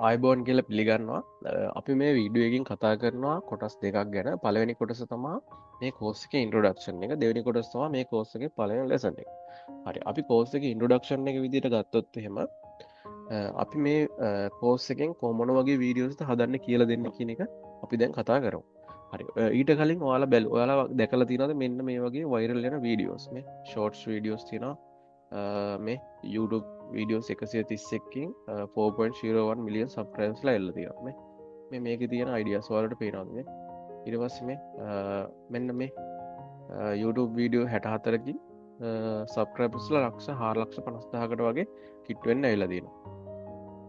ආයිබෝන් කියල පිළිගන්නවා අපි මේ වීඩියෝකින් කතා කරනවා කොටස් දෙකක් ගැන පලවෙනි කොටස තමා මේ කෝස්සක ඉන්ට්‍රඩක්ෂන් එක දෙවනි කොටස්වා මේ කෝස්සක පලන ලෙසන හරි අපි කෝස්සක ඉන්ට්‍රඩක්ෂන් එක විදිට ගත්තොත් හෙම අපි මේ කෝස්සකෙන් කොමන වගේ වීඩියෝස්ට හදන්න කියල දෙන්න කියන එක අපි දැන් කතා කරමු හරි ඊට කලින් වාලා බැල් ඔයාලා දැකල තිනද මෙන්න මේ වගේ වෛරල් යන වීඩියෝස් මේ ෂෝට්ස් වීඩියෝස් තින මේ YouTube වීඩියෝස් 131කින් 4.01 මිලියන් සබ්ස්ක්‍රයිබර්ස්ලා එල්ල තියෙනවා මේ මේකේ තියෙන අයිඩියාස් වලට පේනවා ඊට පස්සේ මේ මෙන්න මේ YouTube වීඩියෝ 64කින් සබ්ස්ක්‍රයිබර්ස්ලා ලක්ෂ 4,50,000කට වගේ කිට් වෙන්න ඇවිල්ලා තියෙනවා.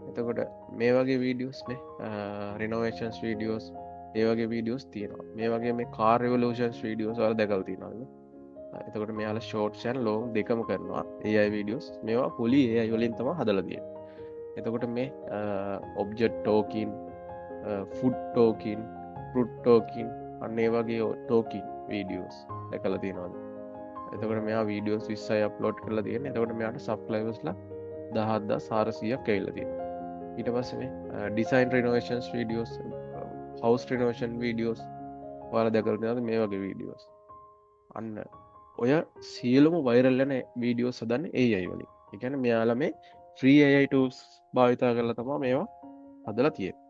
එතකොට මේ වගේ වීඩියෝස් මේ රිනෝවේෂන්ස් වීඩියෝස් ඒ වගේ වීඩියෝස් තියෙනවා. මේ වගේ මේ කාර් රිවොලූෂන්ස් වීඩියෝස් වල දැකලා තියෙනවා. එතකොට මෙයාල ෂෝට්ස් ඇන් ලොන්ග් දෙකම කරනවා AI වීඩියෝස් මේවා පුලි AI වලින් තමයි හදලා තියෙන්නේ. එතකොට මේ object talking food talking fruit talking අන්න ඒ වගේ ටෝකින් වීඩියෝස් දැකලා තියෙනවා. එතකොට මෙයා වීඩියෝස් 20යි අප්ලෝඩ් කරලා තියෙනවා. එතකොට මෙයාට සබ්ස්ක්‍රයිබර්ස්ලා 10400ක් ඇවිල්ලා තියෙනවා. ඊට පස්සේ මේ ඩිසයින් රිනෝවේෂන්ස් වීඩියෝස් හවුස් රිනෝවේෂන් වීඩියෝස් ඔයාලා දැකලා තියෙනවද මේ වගේ වීඩියෝස් අන්න ඔය සියලුම වෛරල් යන වීඩියෝස් හදන්නේ AI වලින්. ඒ කියන්නේ මෙයාලා මේ free AI tools භාවිත කරලා තමයි මේවා හදලා තියෙන්නේ.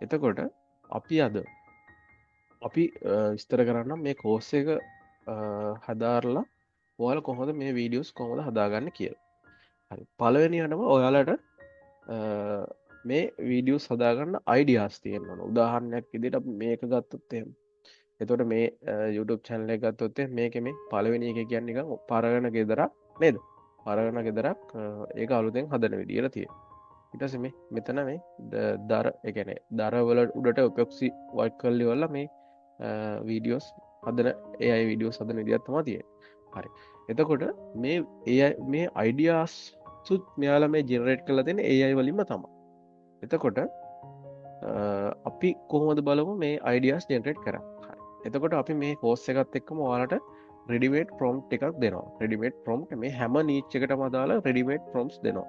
එතකොට අපි විස්තර කරන්න මේ කෝස් එක හදාarලා ඔයාලා කොහොමද මේ වීඩියෝස් කොහොමද හදාගන්න කියලා. හරි. පළවෙනියටම ඔයාලට මේ වීඩියෝස් හදාගන්න අයිඩියාස් තියෙන්න ඕන. උදාහරණයක් විදිහට අපි මේක ගත්තොත් එහෙම එතකොට මේ YouTube channel එක ගත්තොත් මේකේ මේ පළවෙනි එක කියන්නේ නිකන් පරගන ගෙදරක් නේද? පරගන ගෙදරක් ඒක අලුතෙන් හදන විදියට තියෙනවා. ඊට පස්සේ මේ මෙතන මේ දර ඒ කියන්නේ දර වල උඩට එපොක්සි වයිට් කර්ලි වල මේ වීඩියෝස් හදන AI වීඩියෝස් හදන විදියක් තමයි තියෙන්නේ. හරි. එතකොට මේ AI මේ අයිඩියාස් සුත් මෙයාලා මේ ජෙනරේට් කරලා තියෙන AI වලින්ම තමයි. එතකොට අපි කොහොමද බලමු මේ අයිඩියාස් ජෙනරේට් කරන්නේ. එතකොට අපි මේ කෝස් එකත් එක්කම ඔයාලට රෙඩිමේඩ් ප්‍රොම්ප්ට් එකක් දෙනවා. රෙඩිමේඩ් ප්‍රොම්ප්ට් මේ හැම නීච් එකටම අදාළ රෙඩිමේඩ් ප්‍රොම්ප්ට්ස් දෙනවා.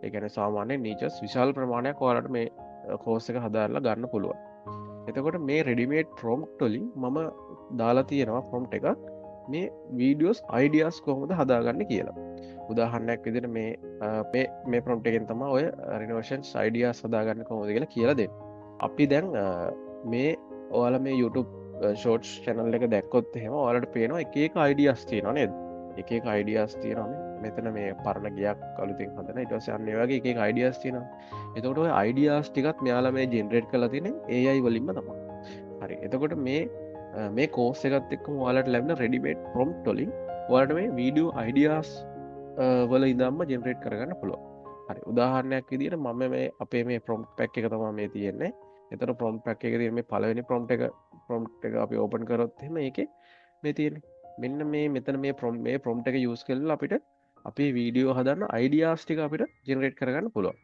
ඒ කියන්නේ සාමාන්‍යයෙන් නීචස් විශාල ප්‍රමාණයක් ඔයාලට මේ කෝස් එක හදාarලා ගන්න පුළුවන්. එතකොට මේ රෙඩිමේඩ් ප්‍රොම්ප්ට් වලින් මම දාලා තියෙනවා ප්‍රොම්ප්ට් එකක් මේ වීඩියෝස් අයිඩියාස් කොහොමද හදාගන්නේ කියලා. උදාහරණයක් විදිහට මේ ප්‍රොම්ප්ට් එකෙන් තමයි ඔය රිනෝවේෂන්ස් අයිඩියාස් හදාගන්න කොහොමද කියලා දෙන්නේ. අපි දැන් මේ ඔයාලා මේ YouTube ෂෝට්ස් channel එක දැක්කොත් එහෙම ඔයාලට පේනවා එක එක අයිඩියාස් තියෙනවා නේද? එක එක අයිඩියාස් තියෙනවා මෙතන මේ පරණ ගියක් අලුතෙන් හදන ඊට පස්සේ අන්න ඒ වගේ එක එක අයිඩියාස් තියෙනවා. එතකොට ඔය අයිඩියාස් ටිකත් මෙයාලා මේ ජෙනරේට් කරලා තියෙන්නේ AI වලින්ම තමයි. හරි. එතකොට මේ කෝස් එකත් එක්කම ඔයාලට ලැබෙන රෙඩිමේඩ් ප්‍රොම්ප්ට් වලින් ඔයාලට මේ වීඩියෝ අයිඩියාස් වල ඉඳන්ම ජෙනරේට් කරගන්න පුළුවන්. හරි. උදාහරණයක් විදිහට මම මේ අපේ මේ ප්‍රොම්ප්ට් පැක් එක තමයි මේ තියෙන්නේ. එතන ප්‍රොම්ප්ට් පැක් එකේ තියෙන මේ පළවෙනි ප්‍රොම්ප්ට් එක අපි ඕපන් කරොත් එහෙම ඒකේ මේ තියෙන්නේ මෙන්න මේ මෙතන මේ ප්‍රොම්ප්ට් එක යූස් කරලා අපිට අපේ වීඩියෝ හදන්න අයිඩියාස් ටික අපිට ජෙනරේට් කරගන්න පුළුවන්.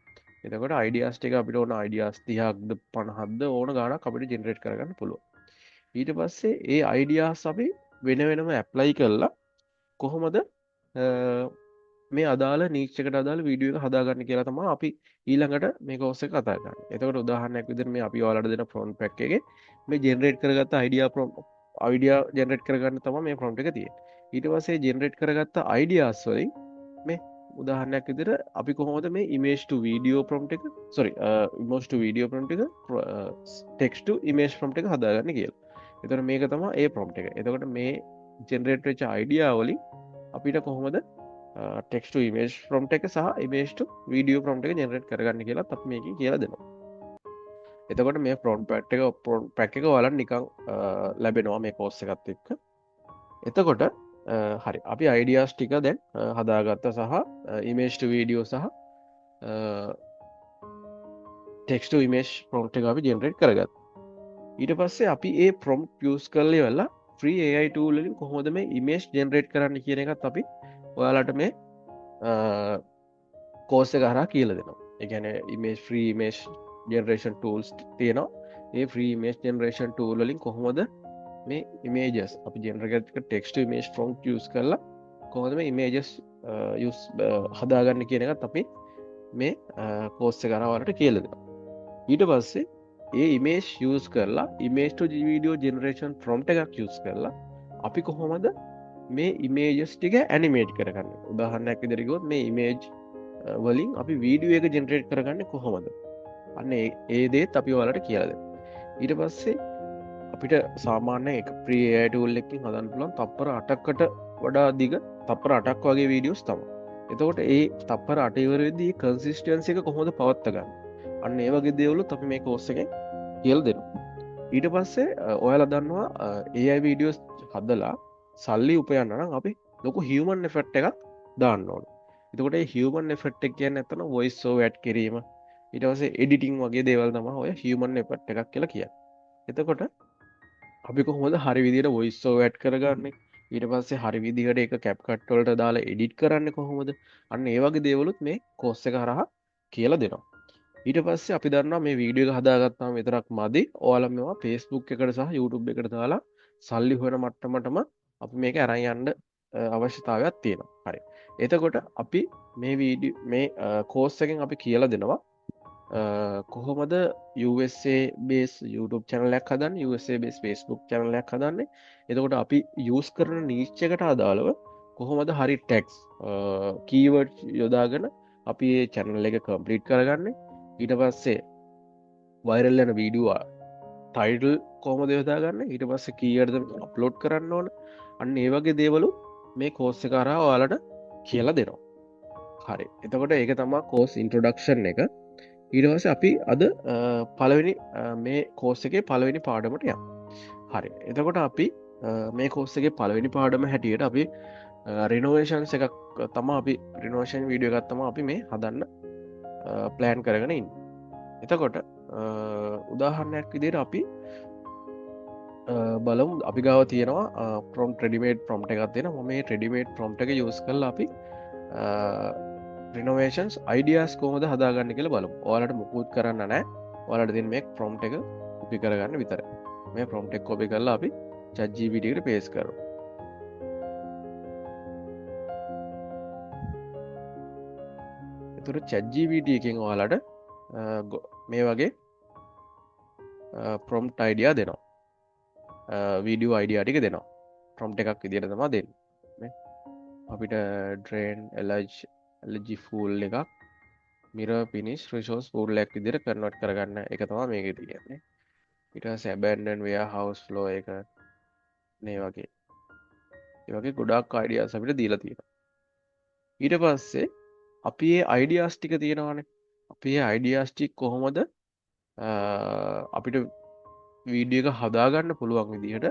එතකොට අයිඩියාස් ටික අපිට ඕන අයිඩියාස් 30ක්ද 50ක්ද ඕන ගාණක් අපිට ජෙනරේට් කරගන්න පුළුවන්. ඊට පස්සේ ඒ අයිඩියාස් අපි වෙන වෙනම ඇප්ලයි කරලා කොහොමද මේ අදාළ නීච් එකට අදාළ වීඩියෝ එක හදාගන්න කියලා තමයි අපි ඊළඟට මේ කෝස් එක කතා කරන්නේ. එතකොට උදාහරණයක් විදිහට මේ අපි ඔයාලට දෙන ප්‍රොම්ප්ට් පැක් එකේ මේ ජෙනරේට් කරගත්ත අයිඩියා ජෙනරේට් කරගන්න තමයි මේ ප්‍රොම්ප්ට් එක තියෙන්නේ. ඊට පස්සේ ජෙනරේට් කරගත්ත අයිඩියාස් වලින් මේ උදාහරණයක් විදිහට අපි කොහොමද මේ image to video prompt එක image to video prompt එක text to image prompt එක හදාගන්න කියලා. එතකොට මේක තමයි ඒ prompt එක. එතකොට මේ ජෙනරේට් වෙච්ච අයිඩියා වලින් අපිට කොහොමද text to image prompt එක සහ image to video prompt එක ජෙනරේට් කරගන්න කියලා අපි මේකේ කියලා දෙනවා. එතකොට මේ prompt pack එක ඔයාලට නිකන් ලැබෙනවා මේ course එකත් එක්ක. එතකොට හරි අපි ideas ටික දැන් හදාගත්තා සහ image to video සහ text to image prompt එක අපි generate කරගත්තා. ඊට පස්සේ අපි ඒ prompt use කරලා ඉවරලා free AI tool වලින් කොහොමද මේ image generate කරන්න කියන එකත් අපි ඔයාලට මේ course එක හරහා කියලා දෙනවා. ඒ කියන්නේ free image generation tools තියෙනවා. ඒ free image generation tool වලින් කොහොමද මේ images අපි generate කරන text to image prompt use කරලා කොහොමද මේ images හදාගන්න කියන එකත් අපි මේ course එක කරා ඔයාලට කියලා දෙනවා. ඊට පස්සේ ඒ ඉමේජ් යස් කරලා ඉමේජ් වීඩියෝ ජෙනරේෂන් ප්‍රොම්ට එකක් යස් කරලා අපි කොහොමද මේ ඉමේජස් ටික ඇනිමේට් කරගන්න. උදාහරණයක් විදිහට මේ ඉමේජ් වලින් අපි වීඩියෝ එක ජෙනරේට් කරගන්න කොහොමද අන්න ඒ දේත් අපි ඔයාලට කියලාද. ඊට පස්සේ අපිට සාමාන්‍ය එක ප්‍රියටූල් එකින් හදන්න පුළුවන් තප්පර 8කට වඩා දිග තප්පර 8ක් වගේ වීඩියෝස් තමයි. එතකොට ඒ තප්පර 8 ඉවරෙද්දී කන්සිස්ටන්සි එක කොහොමද පවත්වා ගන්න. අන්න ඒ වගේ දේවලුත් අපි මේ කෝස් එකෙන් කියලා දෙනවා. ඊට පස්සේ ඔයාලා දන්නවා AI වීඩියෝස් හදලා සල්ලි උපයන්න නම් අපි ලොකු හියුමන් එෆෙක්ට් එකක් දාන්න ඕන. එතකොට ඒ හියුමන් එෆෙක්ට් එක කියන්නේ නැත්නම් වොයිස් ඕවර් ඇඩ් කිරීම ඊට පස්සේ එඩිටිං වගේ දේවල් තමයි ඔය හියුමන් එෆෙක්ට් එකක් කියලා කියන්නේ. එතකොට අපි කොහොමද හරි විදිහට වොයිස් ඕවර් ඇඩ් කරගන්නේ? ඊට පස්සේ හරි විදිහට ඒක CapCut වලට දාලා එඩිට් කරන්නේ කොහොමද? අන්න ඒ වගේ දේවලුත් මේ කෝස් එක හරහා කියලා දෙනවා. ඊට පස්සේ අපි දන්නවා මේ වීඩියෝ එක හදාගත්තාම විතරක් මදි. ඔයාලා මේවා Facebook එකට සහ YouTube එකට දාලා සල්ලි හොයන මට්ටමටම අපි මේක අරන් යන්න අවශ්‍යතාවයක් තියෙනවා. හරි. එතකොට අපි මේ කෝස් එකෙන් අපි කියලා දෙනවා කොහොමද USA බේස් YouTube චැනලයක් හදන්න USA බේස් Facebook චැනලයක් හදන්නේ. එතකොට අපි යූස් කරන නීච් එකට අදාළව කොහොමද හරි ටෙක්ස් කීවර්ඩ් යොදාගෙන අපි ඒ චැනල් එක කම්ප්ලීට් කරගන්නේ. ඊට පස්සේ වෛරල් යන වීඩියෝ ටයිටල් කොහොමද යොදාගන්න. ඊට පස්සේ කීවර්ඩ්ද අප්ලෝඩ් කරන්න ඕන. අන්න ඒ වගේ දේවලු මේ කෝස් එක කරා ඔයාලට කියලා දෙනවා. හරි. එතකොට ඒක තමයි කෝස් ඉන්ට්‍රොඩක්ෂන් එක. ඊට පස්සේ අපි අද පළවෙනි මේ කෝස් එකේ පළවෙනි පාඩමට යමු. හරි. එතකොට අපි මේ කෝස් එකේ පළවෙනි පාඩම හැටියට අපි රිනෝවේෂන්ස් එකක් තමයි අපි රිනෝවේෂන් වීඩියෝ එකක් තමයි අපි මේ හදන්න ප්ලෑන් කරගෙන ඉන්නේ. එතකොට උදාහරණයක් විදිහට අපි බලමු අපි ගාව තියෙනවා ප්‍රොම්ප්ට් රෙඩිමේඩ් ප්‍රොම්ප්ට් එකක් තියෙනවා. මම මේ රෙඩිමේඩ් ප්‍රොම්ප්ට් එක යූස් කරලා අපි රිනෝවේෂන්ස් අයිඩියාස් කොහොමද හදාගන්න කියලා බලමු. ඔයාලට මුකුත් කරන්න නැහැ. ඔයාලට දෙන මේ ප්‍රොම්ප්ට් එක කොපි කරගන්න විතරයි. මේ ප්‍රොම්ප්ට් එක කොපි කරලා අපි ChatGPT එකට පේස්ට් කරමු. එතකොට ChatGPT එකෙන් ඔයාලට මේ වගේ ප්‍රොම්ප්ට් අයිඩියා දෙනවා. වීඩියෝ අයිඩියා ටික දෙනවා. ප්‍රොම්ප්ට් එකක් විදියට තමයි දෙන්නේ. අපිට drain allergy full එකක් mirror finish resource pool එකක් විදියට කන්වර්ට් කරගන්න එක තමයි මේකේ තියෙන්නේ. ඊට පස්සේ abandoned warehouse flow එක මේ වගේ. ඒ වගේ ගොඩාක් ideas අපිට දීලා තියෙනවා. ඊට පස්සේ අපි මේ ideas ටික තියෙනවානේ. අපි මේ ideas ටික කොහොමද අපිට වීඩියෝ එක හදාගන්න පුළුවන් විදිහට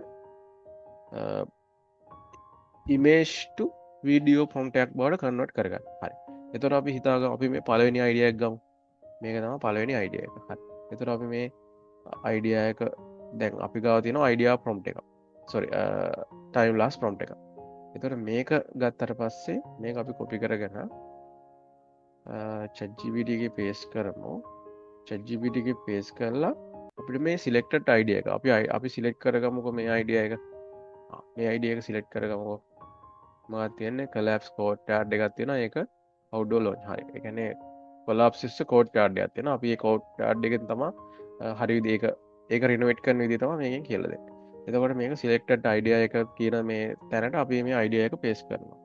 image to video prompt එකක් බවට කන්වර්ට් කරගන්න. හරි. එතකොට අපි හිතාගමු අපි මේ පළවෙනි idea එක ගමු. මේක තමයි පළවෙනි idea එක. හරි. එතකොට අපි මේ idea එක දැන් අපි ගාව තියෙනවා idea prompt එක. sorry time lapse prompt එක. එතකොට මේක ගත්තට පස්සේ මේක අපි copy කරගෙන ChatGPT එකේ paste කරමු. ChatGPT එකේ paste කරලා අපිට මේ selected idea එක අපි select කරගමුකෝ මේ idea එක. මේ idea එක select කරගමුකෝ. මම තියන්නේ collapse courtyard එකක් තියෙනවා. ඒක outdoor launch. හරි. ඒ කියන්නේ collapse courtyard එකක් තියෙනවා. අපි මේ courtyard එකෙන් තමයි හරි විදිහට ඒක renovate කරන විදිහ තමයි මේකෙන් කියලා දෙන්නේ. එතකොට මේක selected idea එක කියන මේ තැනට අපි මේ idea එක paste කරනවා.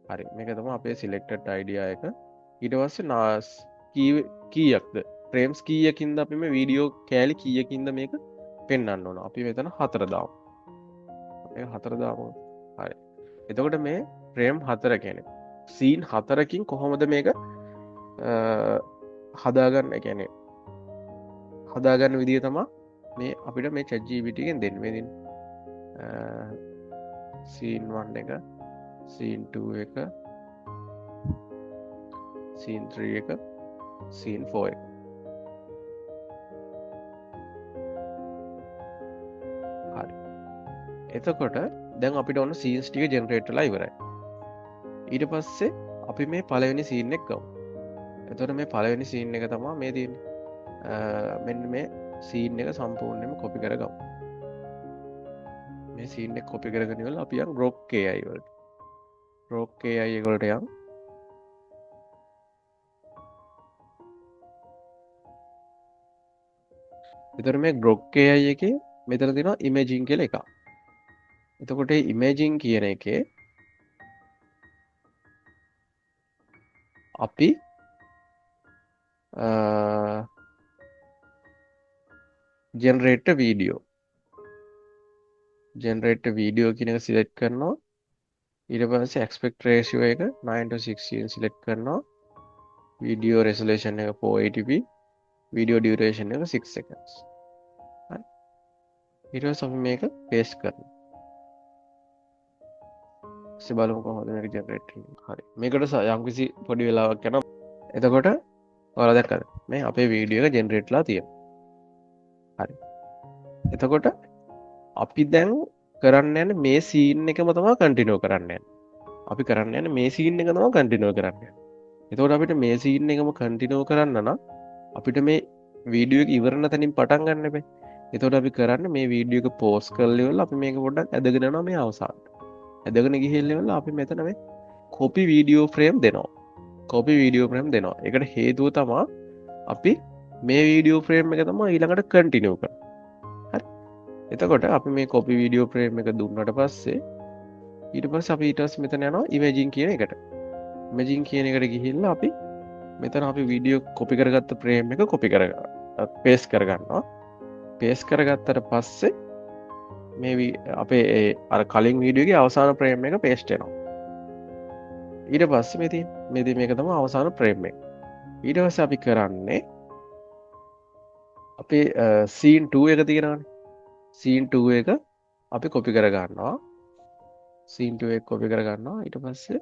හරි. මේක තමයි අපේ selected idea එක. ඊට පස්සේ කීයක්ද frames කීයකින්ද අපි මේ වීඩියෝ කෑලි කීයකින්ද මේක පෙන්වන්න ඕන. අපි මෙතන 4 දාමු. මේක 4 දාමු. හරි. එතකොට මේ ෆ්‍රේම් 4 කියන්නේ සීන් 4කින් කොහොමද මේක හදාගන්න කියන්නේ හදාගන්න විදිය තමයි මේ අපිට මේ ChatGPT එකෙන් දෙන්නේ. මේ දින සීන් 1 එක සීන් 2 එක සීන් 3 එක සීන් 4 එක. හරි. එතකොට දැන් අපිට ඔන්න සීන්ස් ටික ජෙනරේට් වෙලා ඉවරයි. ඊට පස්සේ අපි මේ පළවෙනි සීන් එක ගමු. එතකොට මේ පළවෙනි සීන් එක තමයි මේ තියෙන්නේ. මෙන්න මේ සීන් එක සම්පූර්ණයෙන්ම කොපි කරගමු. මේ සීන් එක කොපි කරගෙන ඉවරලා අපි යන් Grok AI වලට. Grok AI එක වලට යන්. එතකොට මේ grok AI එකේ මෙතන තියෙනවා imaging කියලා එකක්. එතකොට මේ imaging කියන එකේ අපි generate video කියන එක select කරනවා. ඊට පස්සේ aspect ratio එක 9:16 select කරනවා. video resolution එක 480p, video duration එක 6 seconds. හරි. ඊට පස්සේ අපි මේක paste කරනවා. ඊට බලමු කොහොමද මේක generate වෙන්නේ. හරි. මේකට යම්කිසි පොඩි වෙලාවක් යනවා. එතකොට ඔයාලා දැක්කද? මේ අපේ වීඩියෝ එක generate ලා තියෙනවා. හරි. එතකොට අපි දැන් කරන්න යන්නේ මේ scene එකම තමයි continue කරන්න යන්නේ. අපි කරන්න යන්නේ මේ scene එක තමයි continue කරන්න යන්නේ. එතකොට අපිට මේ scene එකම continue කරන්න නම් අපිට මේ වීඩියෝ එක ඉවරන තැනින් පටන් ගන්න බෑ. එතකොට අපි කරන්නේ මේ වීඩියෝ එක pause කරලා ඉවරලා අපි මේක පොඩ්ඩක් ඇදගෙන යනවා මේ අවසානට. ඇදගෙන ගිහිල්ලා ඉවරලා අපි මෙතන මේ copy video frame දෙනවා. copy video frame දෙනවා. ඒකට හේතුව තමයි අපි මේ video frame එක තමයි ඊළඟට continue කරන්නේ. හරි. එතකොට අපි මේ copy video frame එක දුන්නට පස්සේ ඊට පස්සේ අපි ඊට පස්සේ මෙතන යනවා imaging කියන එකට. imaging කියන එකට ගිහිල්ලා අපි මෙතන අපි වීඩියෝ කොපි කරගත්ත ප්‍රේම් එක කොපි පේස් කරගන්නවා. පේස් කරගත්තට පස්සේ මේ අපේ අර කලින් වීඩියෝගේ අවසාන ප්‍රේම් එක පේස්ට් වෙනවා. ඊට පස්සේ මේක තමයි අවසාන ප්‍රේම් එක. ඊට පස්සේ අපි කරන්නේ අපේ scene 2 එක තියෙනවානේ. scene 2 එක අපි කොපි කරගන්නවා. scene 2 එක කොපි කරගන්නවා. ඊට පස්සේ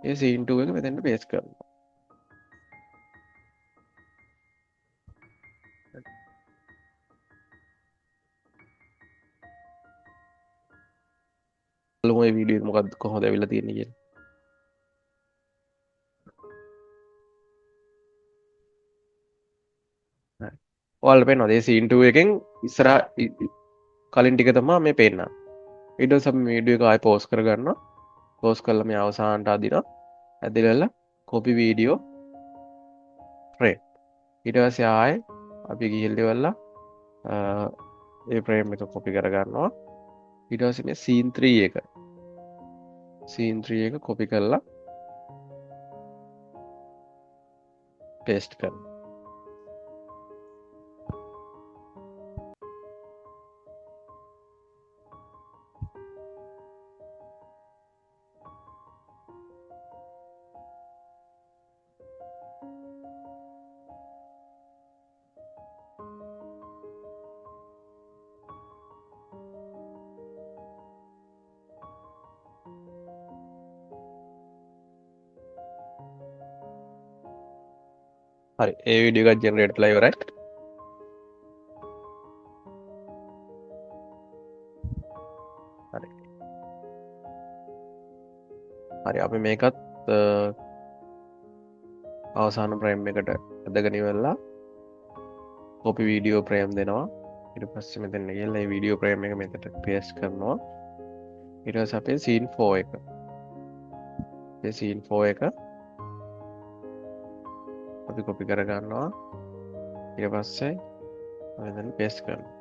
ඒ scene 2 එක මෙතෙන්ට පේස්ට් කරනවා. බලමු මේ වීඩියෝ එක මොකක්ද කොහොමද ඇවිල්ලා තියෙන්නේ කියලා. ඔයාලට පේනවද මේ scene 2 එකෙන් ඉස්සරහ කලින් ටික තමයි මේ පේන්නේ. ඊට පස්සේ අපි මේ වීඩියෝ එක ආයෙ පෝස් කරගන්නවා. පෝස් කරලා මේ අවසානට අදිනවා. ඇදලා copy video frame. ඊට පස්සේ ආයෙ අපි ගිහිල්ලා ඉවරලා ඒ frame එක copy කරගන්නවා. ඊට පස්සේ මේ scene 3 එක copy කරලා paste කරනවා. හරි ඒ වීඩියෝ එකක් ජෙනරේට් වෙලා ඉවරයි. හරි. හරි අපි මේකත් අවසාන ප්‍රේම් එකට ඇදගෙන ඉවරලා copy video frame දෙනවා. ඊට පස්සේ මෙතන ගිහලා මේ video frame එක මෙතනට paste කරනවා. ඊට පස්සේ අපේ scene 4 එක. මේ scene 4 එක අපි copy කරගන්නවා. ඊට පස්සේ මෙතන paste කරනවා.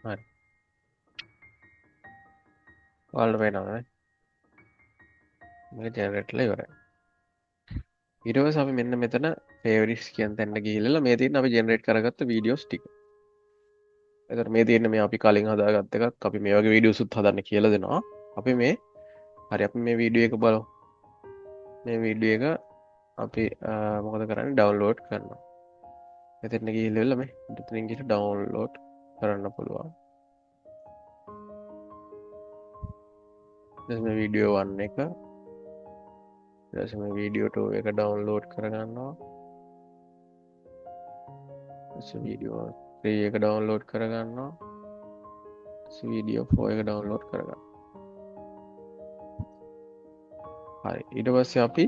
හරි. ඔයාලට පේනවද? මේක ජෙනරේට් වෙලා ඉවරයි. ඊට පස්සේ අපි මෙන්න මෙතන favorites කියන තැනට ගිහිල්ලා මේ තියෙන අපි ජෙනරේට් කරගත්ත වීඩියෝස් ටික. එතකොට මේ තියෙන්නේ මේ අපි කලින් හදාගත්ත එකක්. අපි මේ වගේ වීඩියෝස් උත් හදන්න කියලා දෙනවා. අපි මේ අපි මේ වීඩියෝ එක බලමු. මේ වීඩියෝ එක අපි මොකද කරන්නේ ඩවුන්ලෝඩ් කරනවා. මෙතන ගිහිල්ලා මේ මෙතනින් ගිහින් ඩවුන්ලෝඩ් කරන්න පුළුවන්. දැන් මේ වීඩියෝ 1 එක ඊට පස්සේ මේ වීඩියෝ 2 එක ඩවුන්ලෝඩ් කරගන්නවා. වීඩියෝ 3 එක ඩවන්ලෝඩ් කරගන්නවා වීඩියෝ 4 එක ඩවන්ලෝඩ් කරගන්න හරි ඊට පස්සේ අපි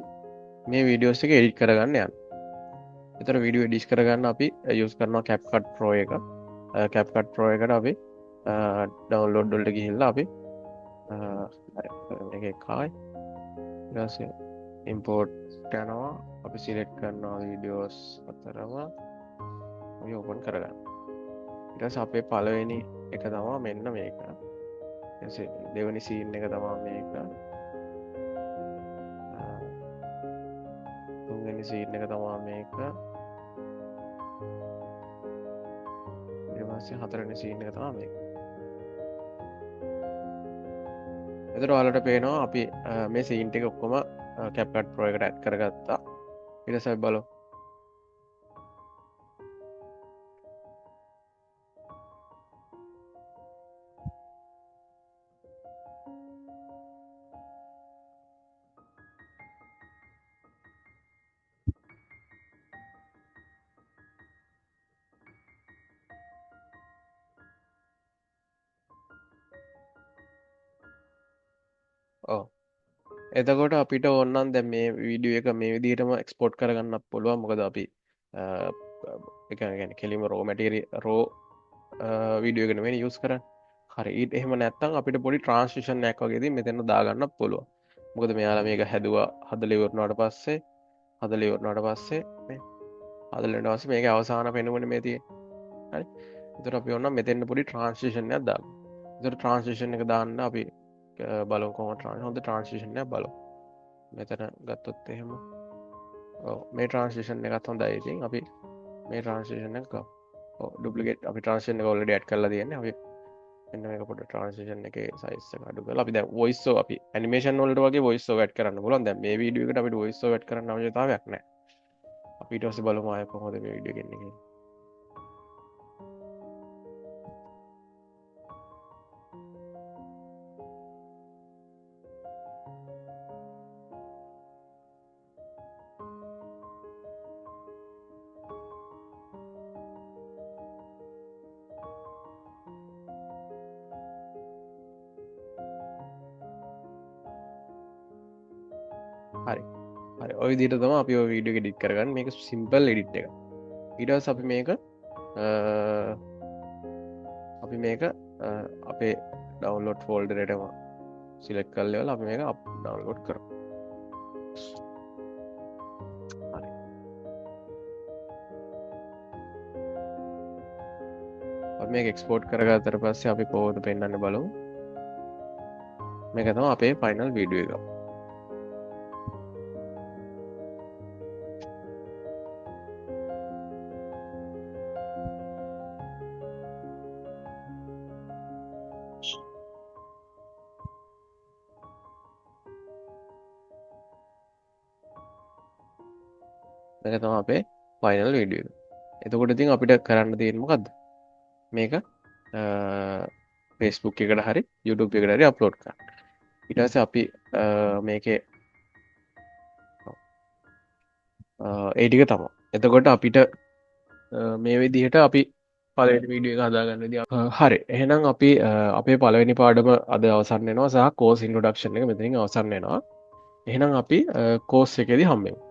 මේ වීඩියෝස් එක එඩිට් කරගන්න යන්න එතන වීඩියෝ එඩිට් කරගන්න අපි යූස් කරනවා CapCut Pro එක CapCut Pro එකට අපි ඩවන්ලෝඩ් වලට ගිහිල්ලා අපි මේක එකයි ඊට පස්සේ import යනවා අපි සිලෙක්ට් කරනවා වීඩියෝස් අතරම ඔය ඕපන් කරගන්න ඊට පස්සේ අපේ පළවෙනි එක තමයි මෙන්න මේක ඊට පස්සේ දෙවෙනි සීන් එක තමයි මේක තුන්වෙනි සීන් එක තමයි මේක ඊට පස්සේ හතරවෙනි සීන් එක තමයි මේක එතකොට ඔයාලට පේනවා අපි මේ සීන් ටික ඔක්කොම CapCut Pro එකට ඇඩ් කරගත්තා ඊට පස්සේ අපි බලමු ඔව් එතකොට අපිට ඕනනම් දැන් මේ වීඩියෝ එක මේ විදිහටම එක්ස්පෝර්ට් කරගන්නත් පුළුවන් මොකද අපි ඒ කියන්නේ කෙලිම රෝ මැටීරියල් රෝ වීඩියෝ එක නෙවෙයි යූස් කරන්නේ හරි ඊට එහෙම නැත්නම් අපිට පොඩි ට්‍රාන්ස්ලේෂන් එකක් වගේදී මෙතන දාගන්නත් පුළුවන් මොකද මෙයාලා මේක හැදුවා හදලා ඉවරනාට පස්සේ මේ හදලා ඊට පස්සේ මේකේ අවසාන පෙනුමනේ මේ තියෙන්නේ හරි එතකොට අපි ඕනනම් මෙතෙන් පොඩි ට්‍රාන්ස්ලේෂන් එකක් දාගමු එතකොට ට්‍රාන්ස්ලේෂන් එක දාන්න අපි බලමු කොහොමද හොඳ ට්‍රාන්ස්ලේෂන් එකක් බලමු මෙතන ගත්තොත් එහෙම ඔව් මේ ට්‍රාන්ස්ලේෂන් එකත් හොඳයි ඉතින් අපි මේ ට්‍රාන්ස්ලේෂන් එක ගමු ඔව් ඩුප්ලිකේට් අපි ට්‍රාන්ස්ලේෂන් එක ඔල්රෙඩි ඇඩ් කරලා තියෙන්නේ අපි මෙන්න මේක පොඩ්ඩක් ට්‍රාන්ස්ලේෂන් එකේ සයිස් එක අඩු කරලා අපි දැන් වොයිස් ඕවර් අපි ඇනිමේෂන් වලට වගේ වොයිස් ඕවර් ඇඩ් කරන්න පුළුවන් දැන් මේ වීඩියෝ එකට අපිට වොයිස් ඕවර් ඇඩ් කරන්න අවශ්‍යතාවයක් නැහැ අපි ඊට පස්සේ බලමු ආයෙ කොහොමද මේ වීඩියෝ එක එන්නේ කියලා හරි හරි ඔය විදිහට තමයි අපි ඔය වීඩියෝ එක එඩිට් කරගන්නේ මේක සිම්පල් එඩිට් එක ඊට පස්සේ අපි මේක අපේ ඩවුන්ලෝඩ් ෆෝල්ඩර් එකටම සිලෙක්ට් කරලා ඉවරලා අපි මේක ඩවුන්ලෝඩ් කරමු හරි අපි මේක එක්ස්පෝර්ට් කරගත්තට පස්සේ අපි කොහොමද පෙන්වන්නේ බලමු මේක තමයි අපේ ෆයිනල් වීඩියෝ එක මේක තමයි අපේ ෆයිනල් වීඩියෝ එක එතකොට ඉතින් අපිට කරන්න තියෙන්නේ මොකද්ද මේක Facebook එකට හරි YouTube එකට හරි අප්ලෝඩ් කරන්න ඊට පස්සේ අපි මේකේ ඒ ටික තමයි එතකොට අපිට මේ විදිහට අපි පළවෙනි වීඩියෝ එක හදාගන්න විදිහ හරි එහෙනම් අපි අපේ පළවෙනි පාඩම අද අවසන් වෙනවා සහ කෝස් ඉන්ට්‍රොඩක්ෂන් එක මෙතනින් අවසන් වෙනවා එහෙනම් අපි කෝස් එකේදී හම්බෙමු